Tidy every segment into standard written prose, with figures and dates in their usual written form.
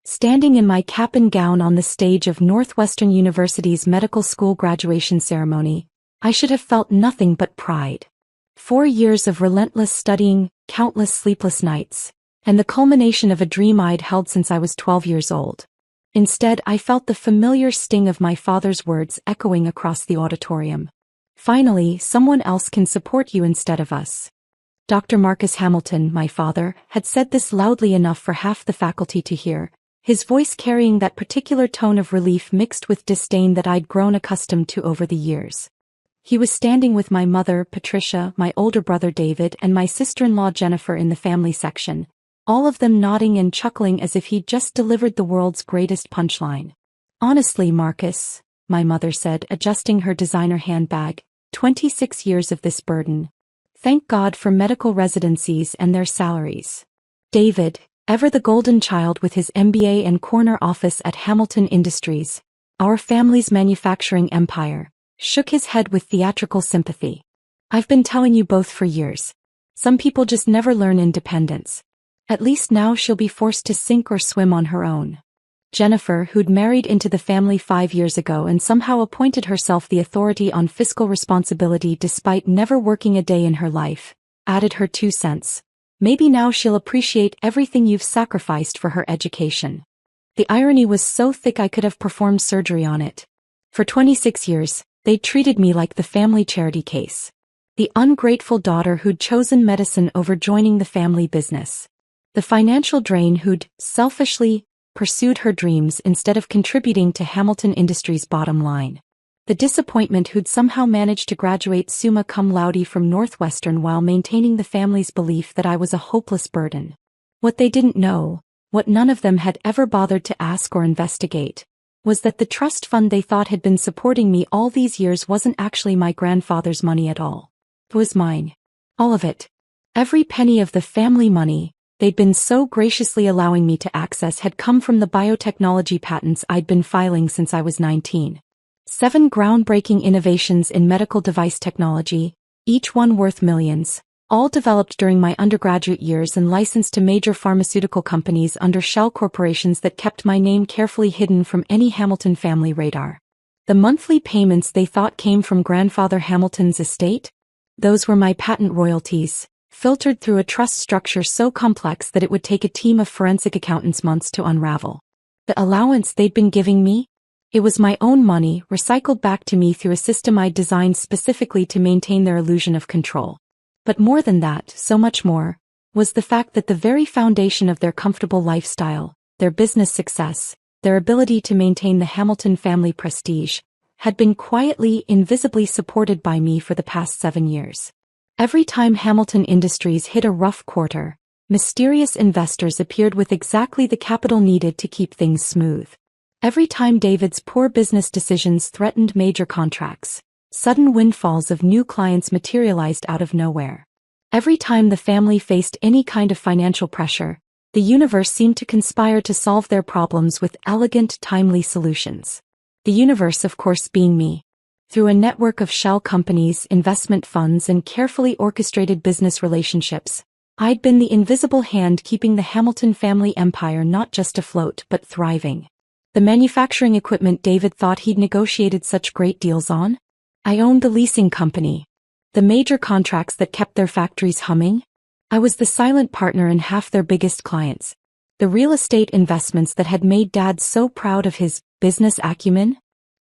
standing in my cap and gown on the stage of Northwestern University's medical school graduation ceremony, I should have felt nothing but pride. 4 years of relentless studying, countless sleepless nights, and the culmination of a dream I'd held since I was 12 years old. Instead, I felt the familiar sting of my father's words echoing across the auditorium. Finally, someone else can support you instead of us. Dr. Marcus Hamilton, my father, had said this loudly enough for half the faculty to hear, his voice carrying that particular tone of relief mixed with disdain that I'd grown accustomed to over the years. He was standing with my mother, Patricia, my older brother David, and my sister-in-law Jennifer in the family section, all of them nodding and chuckling as if he'd just delivered the world's greatest punchline. Honestly, Marcus, my mother said, adjusting her designer handbag, 26 years of this burden. Thank God for medical residencies and their salaries. David, ever the golden child with his MBA and corner office at Hamilton Industries, our family's manufacturing empire, shook his head with theatrical sympathy. I've been telling you both for years. Some people just never learn independence. At least now she'll be forced to sink or swim on her own. Jennifer, who'd married into the family 5 years ago and somehow appointed herself the authority on fiscal responsibility despite never working a day in her life, added her 2 cents. Maybe now she'll appreciate everything you've sacrificed for her education. The irony was so thick I could have performed surgery on it. For 26 years, they'd treated me like the family charity case. The ungrateful daughter who'd chosen medicine over joining the family business. The financial drain who'd, selfishly, pursued her dreams instead of contributing to Hamilton Industries' bottom line. The disappointment who'd somehow managed to graduate summa cum laude from Northwestern while maintaining the family's belief that I was a hopeless burden. What they didn't know, what none of them had ever bothered to ask or investigate, was that the trust fund they thought had been supporting me all these years wasn't actually my grandfather's money at all. It was mine. All of it. Every penny of the family money they'd been so graciously allowing me to access had come from the biotechnology patents I'd been filing since I was 19. 7 groundbreaking innovations in medical device technology, each one worth millions, all developed during my undergraduate years and licensed to major pharmaceutical companies under shell corporations that kept my name carefully hidden from any Hamilton family radar. The monthly payments they thought came from grandfather Hamilton's estate? Those were my patent royalties, filtered through a trust structure so complex that it would take a team of forensic accountants months to unravel. The allowance they'd been giving me? It was my own money, recycled back to me through a system I'd designed specifically to maintain their illusion of control. But more than that, so much more, was the fact that the very foundation of their comfortable lifestyle, their business success, their ability to maintain the Hamilton family prestige, had been quietly, invisibly supported by me for the past 7 years. Every time Hamilton Industries hit a rough quarter, mysterious investors appeared with exactly the capital needed to keep things smooth. Every time David's poor business decisions threatened major contracts, sudden windfalls of new clients materialized out of nowhere. Every time the family faced any kind of financial pressure, the universe seemed to conspire to solve their problems with elegant, timely solutions. The universe, of course, being me. Through a network of shell companies, investment funds, and carefully orchestrated business relationships, I'd been the invisible hand keeping the Hamilton family empire not just afloat but thriving. The manufacturing equipment David thought he'd negotiated such great deals on? I owned the leasing company. The major contracts that kept their factories humming? I was the silent partner in half their biggest clients. The real estate investments that had made Dad so proud of his business acumen?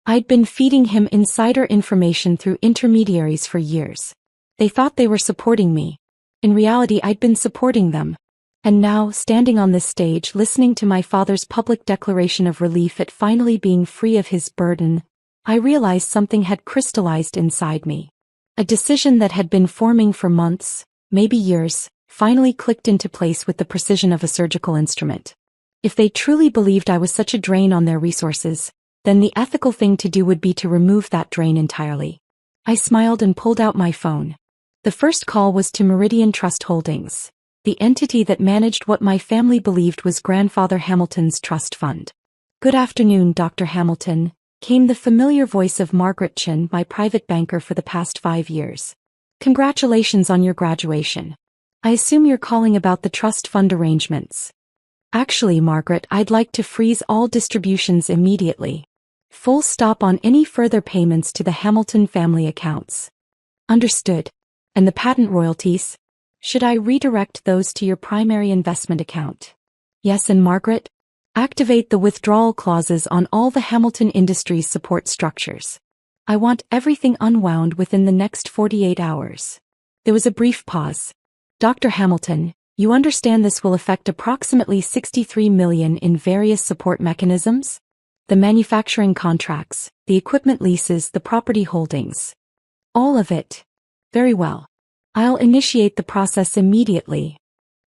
I'd been feeding him insider information through intermediaries for years. They thought they were supporting me. In reality, I'd been supporting them. And now, standing on this stage, listening to my father's public declaration of relief at finally being free of his burden, I realized something had crystallized inside me. A decision that had been forming for months, maybe years, finally clicked into place with the precision of a surgical instrument. If they truly believed I was such a drain on their resources, then the ethical thing to do would be to remove that drain entirely. I smiled and pulled out my phone. The first call was to Meridian Trust Holdings, the entity that managed what my family believed was grandfather Hamilton's trust fund. "Good afternoon, Dr. Hamilton," came the familiar voice of Margaret Chin, my private banker for the past 5 years. "Congratulations on your graduation. I assume you're calling about the trust fund arrangements." Actually, Margaret, I'd like to freeze all distributions immediately. Full stop on any further payments to the Hamilton family accounts. Understood. And the patent royalties? Should I redirect those to your primary investment account? Yes, and Margaret? Activate the withdrawal clauses on all the Hamilton Industries support structures. I want everything unwound within the next 48 hours. There was a brief pause. Dr. Hamilton, you understand this will affect approximately $63 million in various support mechanisms? The manufacturing contracts, the equipment leases, the property holdings. All of it. Very well. I'll initiate the process immediately.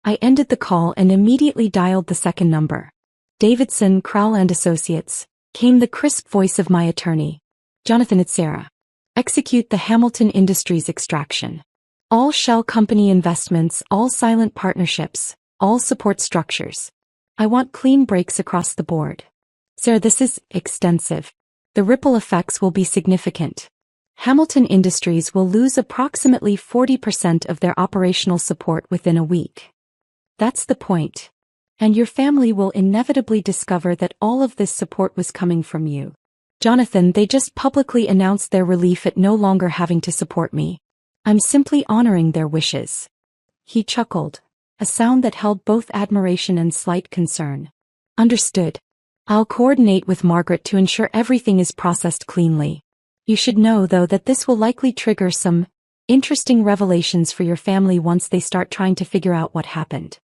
I ended the call and immediately dialed the second number. Davidson, Crowell and Associates, came the crisp voice of my attorney. Jonathan, it's Sarah. Execute the Hamilton Industries extraction. All shell company investments, all silent partnerships, all support structures. I want clean breaks across the board. Sarah, this is extensive. The ripple effects will be significant. Hamilton Industries will lose approximately 40% of their operational support within a week. That's the point. And your family will inevitably discover that all of this support was coming from you. Jonathan, they just publicly announced their relief at no longer having to support me. I'm simply honoring their wishes. He chuckled, a sound that held both admiration and slight concern. Understood. I'll coordinate with Margaret to ensure everything is processed cleanly. You should know, though, that this will likely trigger some interesting revelations for your family once they start trying to figure out what happened.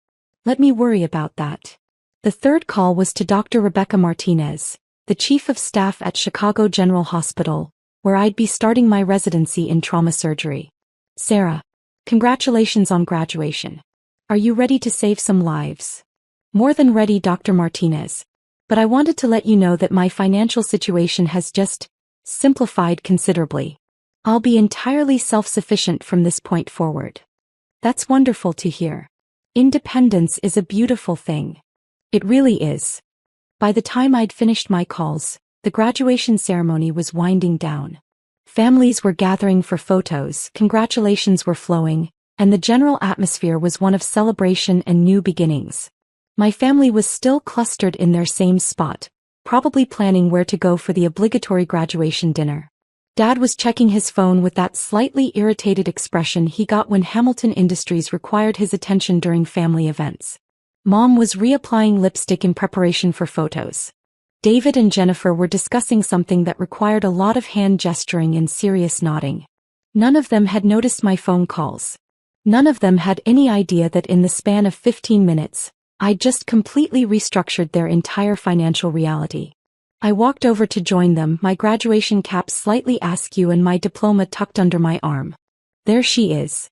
Let me worry about that. The third call was to Dr. Rebecca Martinez, the Chief of Staff at Chicago General Hospital, where I'd be starting my residency in trauma surgery. Sarah, congratulations on graduation. Are you ready to save some lives? More than ready, Dr. Martinez. But I wanted to let you know that my financial situation has just simplified considerably. I'll be entirely self-sufficient from this point forward. That's wonderful to hear. Independence is a beautiful thing. It really is. By the time I'd finished my calls, the graduation ceremony was winding down. Families were gathering for photos, congratulations were flowing, and the general atmosphere was one of celebration and new beginnings. My family was still clustered in their same spot, probably planning where to go for the obligatory graduation dinner. Dad was checking his phone with that slightly irritated expression he got when Hamilton Industries required his attention during family events. Mom was reapplying lipstick in preparation for photos. David and Jennifer were discussing something that required a lot of hand gesturing and serious nodding. None of them had noticed my phone calls. None of them had any idea that in the span of 15 minutes, I'd just completely restructured their entire financial reality. I walked over to join them, my graduation cap slightly askew and my diploma tucked under my arm. There she is.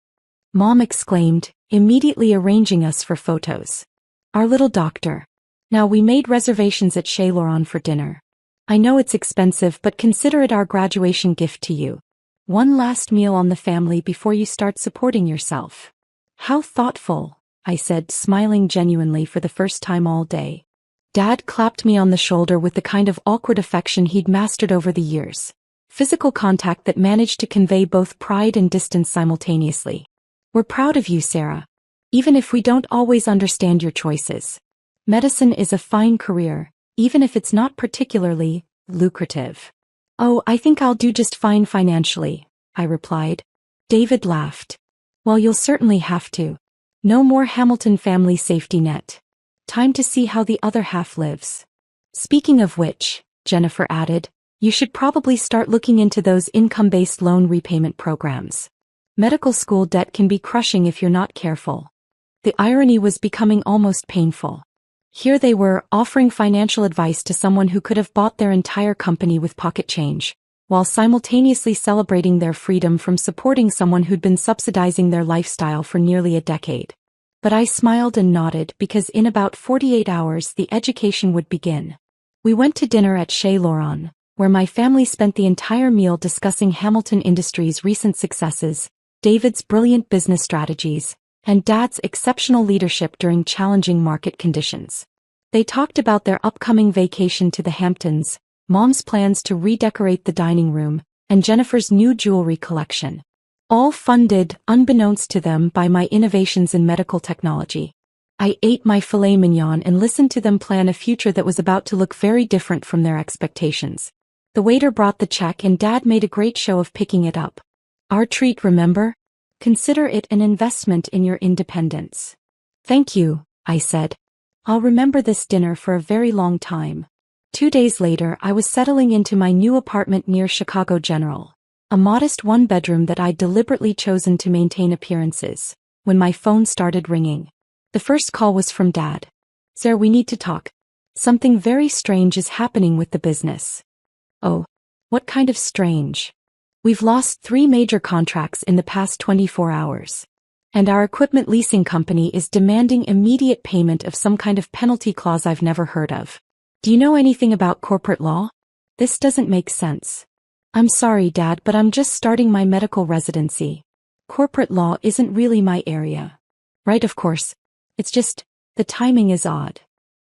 Mom exclaimed, immediately arranging us for photos. Our little doctor. Now we made reservations at Chez Laurent for dinner. I know it's expensive, but consider it our graduation gift to you. One last meal on the family before you start supporting yourself. How thoughtful, I said, smiling genuinely for the first time all day. Dad clapped me on the shoulder with the kind of awkward affection he'd mastered over the years. Physical contact that managed to convey both pride and distance simultaneously. We're proud of you, Sarah. Even if we don't always understand your choices. Medicine is a fine career, even if it's not particularly lucrative. Oh, I think I'll do just fine financially, I replied. David laughed. Well, you'll certainly have to. No more Hamilton family safety net. Time to see how the other half lives. Speaking of which, Jennifer added, you should probably start looking into those income-based loan repayment programs. Medical school debt can be crushing if you're not careful. The irony was becoming almost painful. Here they were, offering financial advice to someone who could have bought their entire company with pocket change, while simultaneously celebrating their freedom from supporting someone who'd been subsidizing their lifestyle for nearly a decade. But I smiled and nodded because in about 48 hours the education would begin. We went to dinner at Chez Laurent, where my family spent the entire meal discussing Hamilton Industries' recent successes, David's brilliant business strategies, and Dad's exceptional leadership during challenging market conditions. They talked about their upcoming vacation to the Hamptons, Mom's plans to redecorate the dining room, and Jennifer's new jewelry collection. All funded, unbeknownst to them, by my innovations in medical technology. I ate my filet mignon and listened to them plan a future that was about to look very different from their expectations. The waiter brought the check and Dad made a great show of picking it up. "Our treat, remember? Consider it an investment in your independence." "Thank you," I said. "I'll remember this dinner for a very long time." 2 days later, I was settling into my new apartment near Chicago General, a modest one-bedroom that I'd deliberately chosen to maintain appearances, when my phone started ringing. The first call was from Dad. "Sir, we need to talk. Something very strange is happening with the business." "Oh, what kind of strange?" "We've lost 3 major contracts in the past 24 hours. And our equipment leasing company is demanding immediate payment of some kind of penalty clause I've never heard of. Do you know anything about corporate law? This doesn't make sense." "I'm sorry, Dad, but I'm just starting my medical residency. Corporate law isn't really my area." "Right, of course. It's just, the timing is odd."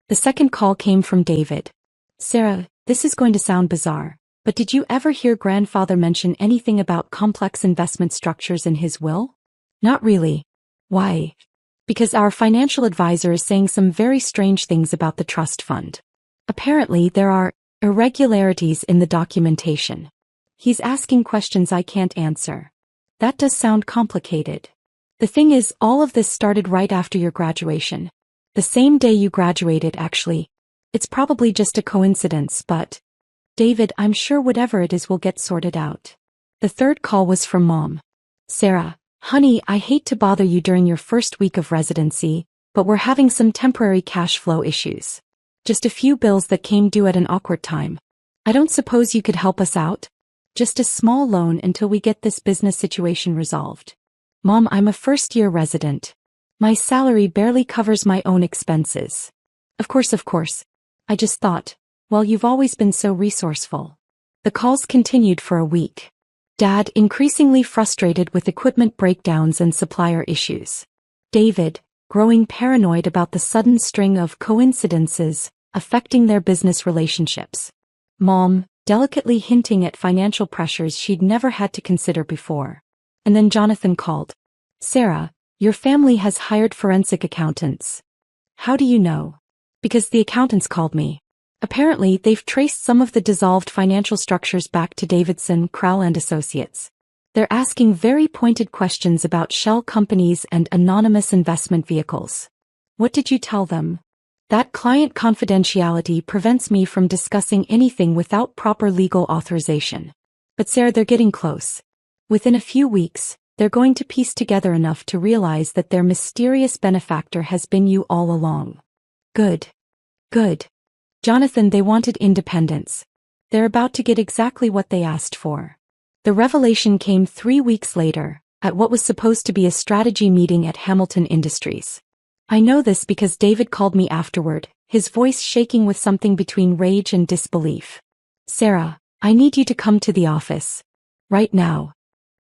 The second call came from David. "Sarah, this is going to sound bizarre, but did you ever hear Grandfather mention anything about complex investment structures in his will?" "Not really." "Why?" "Because our financial advisor is saying some very strange things about the trust fund. Apparently there are irregularities in the documentation. He's asking questions I can't answer." "That does sound complicated." "The thing is, all of this started right after your graduation. The same day you graduated, actually. It's probably just a coincidence, but David, I'm sure whatever it is will get sorted out." The third call was from Mom. "Sarah, honey, I hate to bother you during your first week of residency, but we're having some temporary cash flow issues. Just a few bills that came due at an awkward time. I don't suppose you could help us out? Just a small loan until we get this business situation resolved." "Mom, I'm a first-year resident. My salary barely covers my own expenses." Of course. I just thought, well, you've always been so resourceful." The calls continued for a week. Dad, increasingly frustrated with equipment breakdowns and supplier issues. David, growing paranoid about the sudden string of coincidences affecting their business relationships. Mom, delicately hinting at financial pressures she'd never had to consider before. And then Jonathan called. "Sarah, your family has hired forensic accountants." "How do you know?" "Because the accountants called me. Apparently, they've traced some of the dissolved financial structures back to Davidson, Crowell and Associates. They're asking very pointed questions about shell companies and anonymous investment vehicles." "What did you tell them?" "That client confidentiality prevents me from discussing anything without proper legal authorization." "But Sarah, they're getting close. Within a few weeks, they're going to piece together enough to realize that their mysterious benefactor has been you all along." Good. "Jonathan, they wanted independence. They're about to get exactly what they asked for." The revelation came 3 weeks later, at what was supposed to be a strategy meeting at Hamilton Industries. I know this because David called me afterward, his voice shaking with something between rage and disbelief. "Sarah, I need you to come to the office. Right now.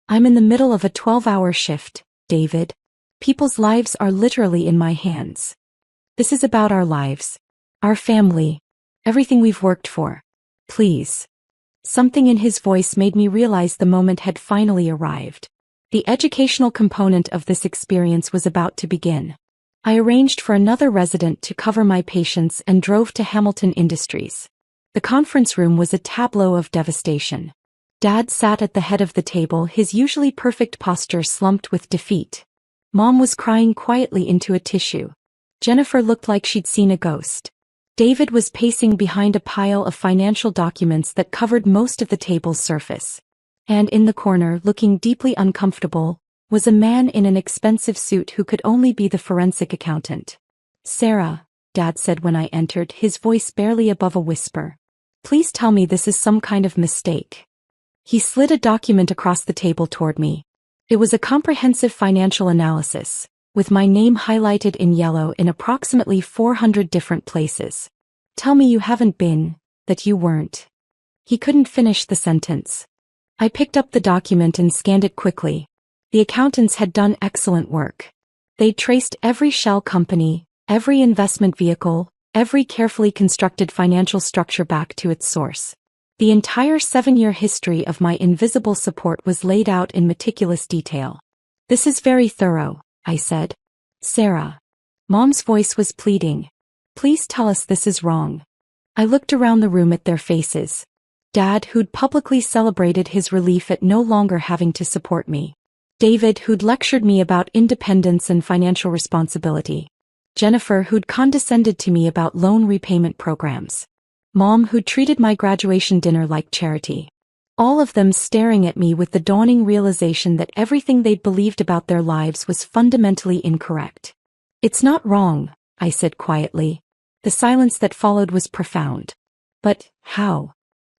I'm in the middle of a 12-hour shift, David. People's lives are literally in my hands. This is about our lives. Our family. Everything we've worked for. Please." Something in his voice made me realize the moment had finally arrived. The educational component of this experience was about to begin. I arranged for another resident to cover my patients and drove to Hamilton Industries. The conference room was a tableau of devastation. Dad sat at the head of the table, his usually perfect posture slumped with defeat. Mom was crying quietly into a tissue. Jennifer looked like she'd seen a ghost. David was pacing behind a pile of financial documents that covered most of the table's surface. And in the corner, looking deeply uncomfortable, was a man in an expensive suit who could only be the forensic accountant. "Sarah," Dad said when I entered, his voice barely above a whisper. "Please tell me this is some kind of mistake." He slid a document across the table toward me. It was a comprehensive financial analysis, with my name highlighted in yellow in approximately 400 different places. "Tell me you haven't been, that you weren't." He couldn't finish the sentence. I picked up the document and scanned it quickly. The accountants had done excellent work. They'd traced every shell company, every investment vehicle, every carefully constructed financial structure back to its source. The entire 7-year history of my invisible support was laid out in meticulous detail. "This is very thorough," I said. "Sarah." Mom's voice was pleading. Please tell us this is wrong. I looked around the room at their faces. Dad, who'd publicly celebrated his relief at no longer having to support me. David, who'd lectured me about independence and financial responsibility. Jennifer, who'd condescended to me about loan repayment programs. Mom, who'd treated my graduation dinner like charity. All of them staring at me with the dawning realization that everything they'd believed about their lives was fundamentally incorrect. It's not wrong, I said quietly. The silence that followed was profound. But, how?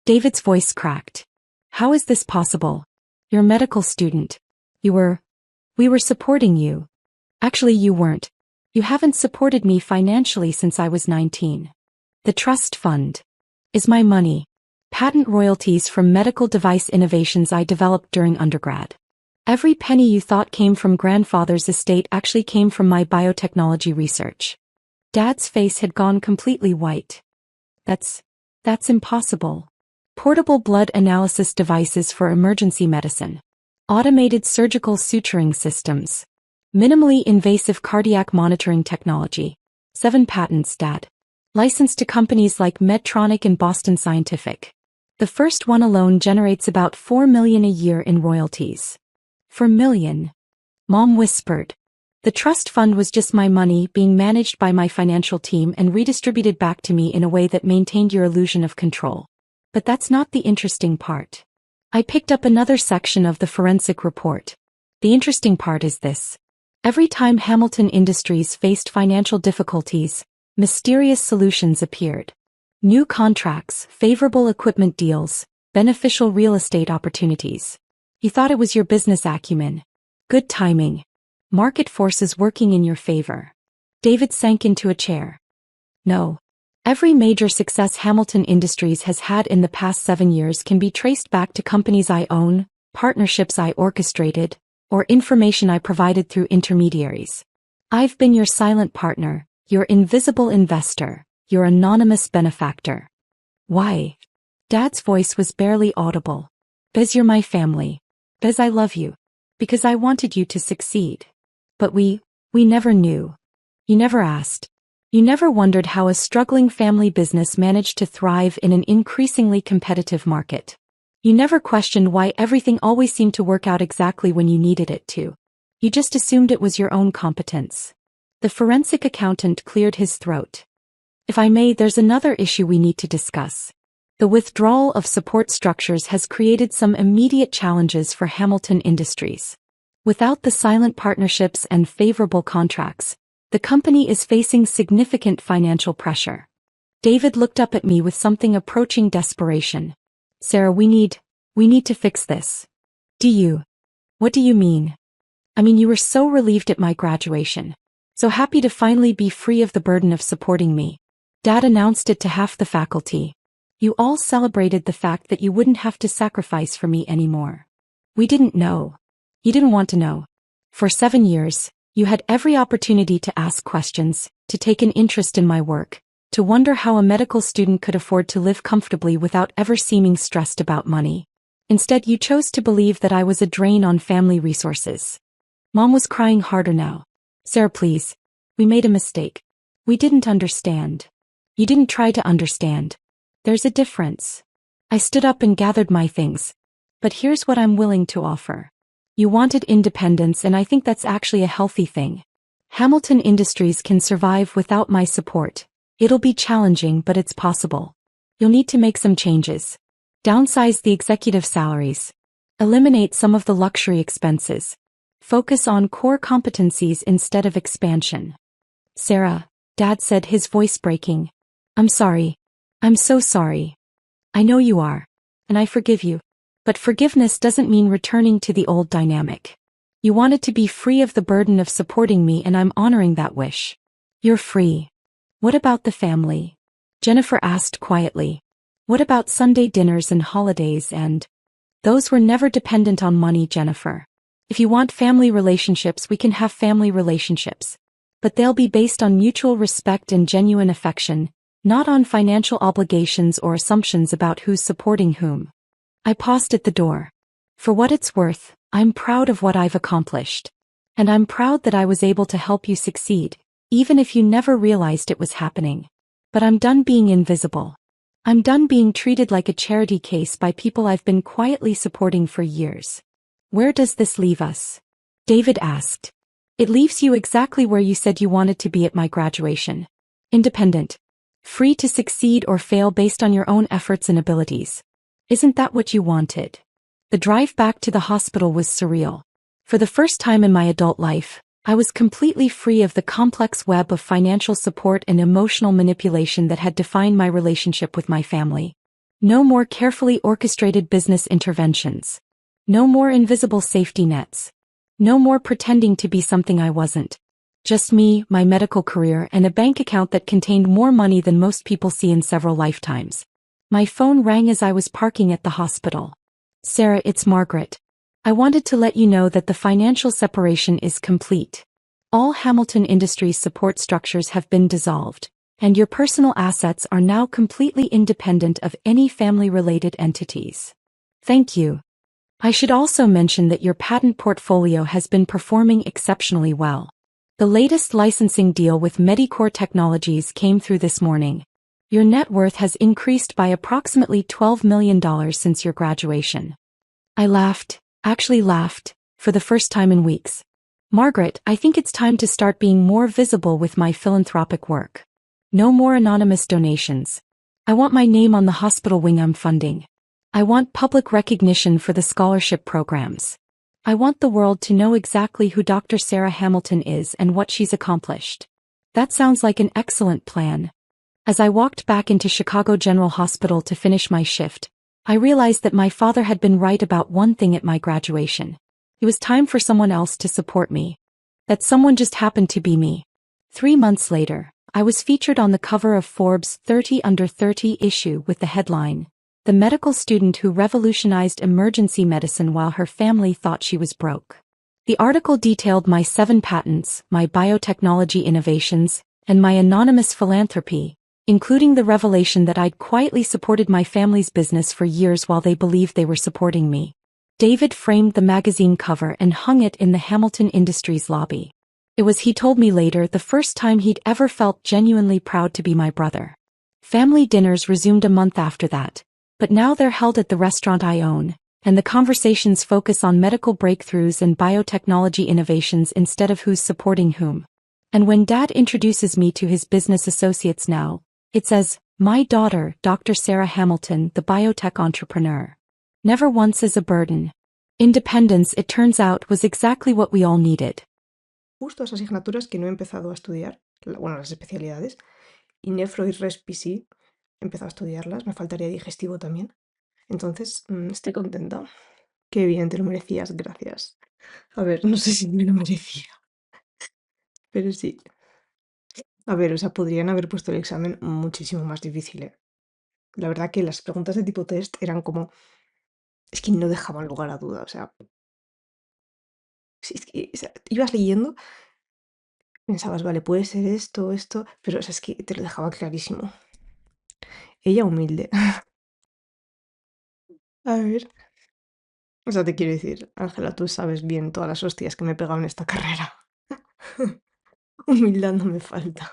David's voice cracked. How is this possible? You're a medical student. We were supporting you. Actually, you weren't. You haven't supported me financially since I was 19. The trust fund is my money. Patent royalties from medical device innovations I developed during undergrad. Every penny you thought came from grandfather's estate actually came from my biotechnology research. Dad's face had gone completely white. That's impossible. Portable blood analysis devices for emergency medicine. Automated surgical suturing systems. Minimally invasive cardiac monitoring technology. 7 patents, Dad. Licensed to companies like Medtronic and Boston Scientific. The first one alone generates about $4 million a year in royalties. $4 million. Mom whispered. The trust fund was just my money being managed by my financial team and redistributed back to me in a way that maintained your illusion of control. But that's not the interesting part. I picked up another section of the forensic report. The interesting part is this. Every time Hamilton Industries faced financial difficulties, mysterious solutions appeared. New contracts, favorable equipment deals, beneficial real estate opportunities. You thought it was your business acumen. Good timing. Market forces working in your favor. David sank into a chair. No. Every major success Hamilton Industries has had in the past 7 years can be traced back to companies I own, partnerships I orchestrated, or information I provided through intermediaries. I've been your silent partner, your invisible investor, your anonymous benefactor. Why? Dad's voice was barely audible. Because you're my family. Because I love you. Because I wanted you to succeed. But we never knew. You never asked. You never wondered how a struggling family business managed to thrive in an increasingly competitive market. You never questioned why everything always seemed to work out exactly when you needed it to. You just assumed it was your own competence. The forensic accountant cleared his throat. If I may, there's another issue we need to discuss. The withdrawal of support structures has created some immediate challenges for Hamilton Industries. Without the silent partnerships and favorable contracts, the company is facing significant financial pressure. David looked up at me with something approaching desperation. Sarah, we need to fix this. Do you? What do you mean? I mean, you were so relieved at my graduation. So happy to finally be free of the burden of supporting me. Dad announced it to half the faculty. You all celebrated the fact that you wouldn't have to sacrifice for me anymore. We didn't know. You didn't want to know. For 7 years, you had every opportunity to ask questions, to take an interest in my work, to wonder how a medical student could afford to live comfortably without ever seeming stressed about money. Instead, you chose to believe that I was a drain on family resources. Mom was crying harder now. Sarah, please. We made a mistake. We didn't understand. You didn't try to understand. There's a difference. I stood up and gathered my things. But here's what I'm willing to offer. You wanted independence, and I think that's actually a healthy thing. Hamilton Industries can survive without my support. It'll be challenging, but it's possible. You'll need to make some changes. Downsize the executive salaries. Eliminate some of the luxury expenses. Focus on core competencies instead of expansion. Sarah, Dad said, his voice breaking. I'm sorry. I'm so sorry. I know you are. And I forgive you. But forgiveness doesn't mean returning to the old dynamic. You wanted to be free of the burden of supporting me, and I'm honoring that wish. You're free. What about the family? Jennifer asked quietly. What about Sunday dinners and holidays and... Those were never dependent on money, Jennifer. If you want family relationships, we can have family relationships. But they'll be based on mutual respect and genuine affection, not on financial obligations or assumptions about who's supporting whom. I paused at the door. For what it's worth, I'm proud of what I've accomplished. And I'm proud that I was able to help you succeed. even if you never realized it was happening. But I'm done being invisible. I'm done being treated like a charity case by people I've been quietly supporting for years. Where does this leave us? David asked. It leaves you exactly where you said you wanted to be at my graduation. Independent. Free to succeed or fail based on your own efforts and abilities. Isn't that what you wanted? The drive back to the hospital was surreal. For the first time in my adult life, I was completely free of the complex web of financial support and emotional manipulation that had defined my relationship with my family. No more carefully orchestrated business interventions. No more invisible safety nets. No more pretending to be something I wasn't. Just me, my medical career, and a bank account that contained more money than most people see in several lifetimes. My phone rang as I was parking at the hospital. Sarah, it's Margaret. I wanted to let you know that the financial separation is complete. All Hamilton Industries support structures have been dissolved, and your personal assets are now completely independent of any family-related entities. Thank you. I should also mention that your patent portfolio has been performing exceptionally well. The latest licensing deal with Medicore Technologies came through this morning. Your net worth has increased by approximately $12 million since your graduation. I laughed, for the first time in weeks. Margaret, I think it's time to start being more visible with my philanthropic work. No more anonymous donations. I want my name on the hospital wing I'm funding. I want public recognition for the scholarship programs. I want the world to know exactly who Dr. Sarah Hamilton is and what she's accomplished. That sounds like an excellent plan. As I walked back into Chicago General Hospital to finish my shift, I realized that my father had been right about one thing at my graduation. It was time for someone else to support me. That someone just happened to be me. 3 months later, I was featured on the cover of Forbes' 30 Under 30 issue with the headline, "The medical student who revolutionized emergency medicine while her family thought she was broke." The article detailed my 7 patents, my biotechnology innovations, and my anonymous philanthropy, including the revelation that I'd quietly supported my family's business for years while they believed they were supporting me. David framed the magazine cover and hung it in the Hamilton Industries lobby. It was, he told me later, the first time he'd ever felt genuinely proud to be my brother. Family dinners resumed a month after that, but now they're held at the restaurant I own, and the conversations focus on medical breakthroughs and biotechnology innovations instead of who's supporting whom. And when Dad introduces me to his business associates now, it says, "My daughter, Dr. Sarah Hamilton, the biotech entrepreneur." Never once as a burden. Independence, it turns out, was exactly what we all needed. Justo las asignaturas que no he empezado a estudiar, bueno, las especialidades, y nefro y respi sí, he empezado a estudiarlas, me faltaría digestivo también. Entonces, estoy contenta. Qué bien, te lo merecías, gracias. A ver, no sé si me lo merecía, pero sí. A ver, o sea, podrían haber puesto el examen muchísimo más difícil, ¿eh? La verdad que las preguntas de tipo test eran como... Es que no dejaban lugar a duda, o sea... Es que, o sea, ibas leyendo, pensabas, vale, puede ser esto, pero o sea, es que te lo dejaba clarísimo. Ella humilde. A ver. O sea, te quiero decir, Ángela, tú sabes bien todas las hostias que me he pegado en esta carrera. Humildad no me falta.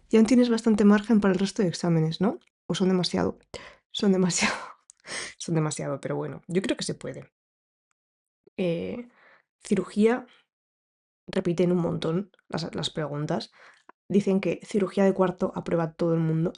Y aún tienes bastante margen para el resto de exámenes, ¿no? ¿O son demasiado? Son demasiado. Son demasiado, pero bueno, yo creo que se puede. Cirugía, repiten un montón las preguntas. Dicen que cirugía de cuarto aprueba todo el mundo.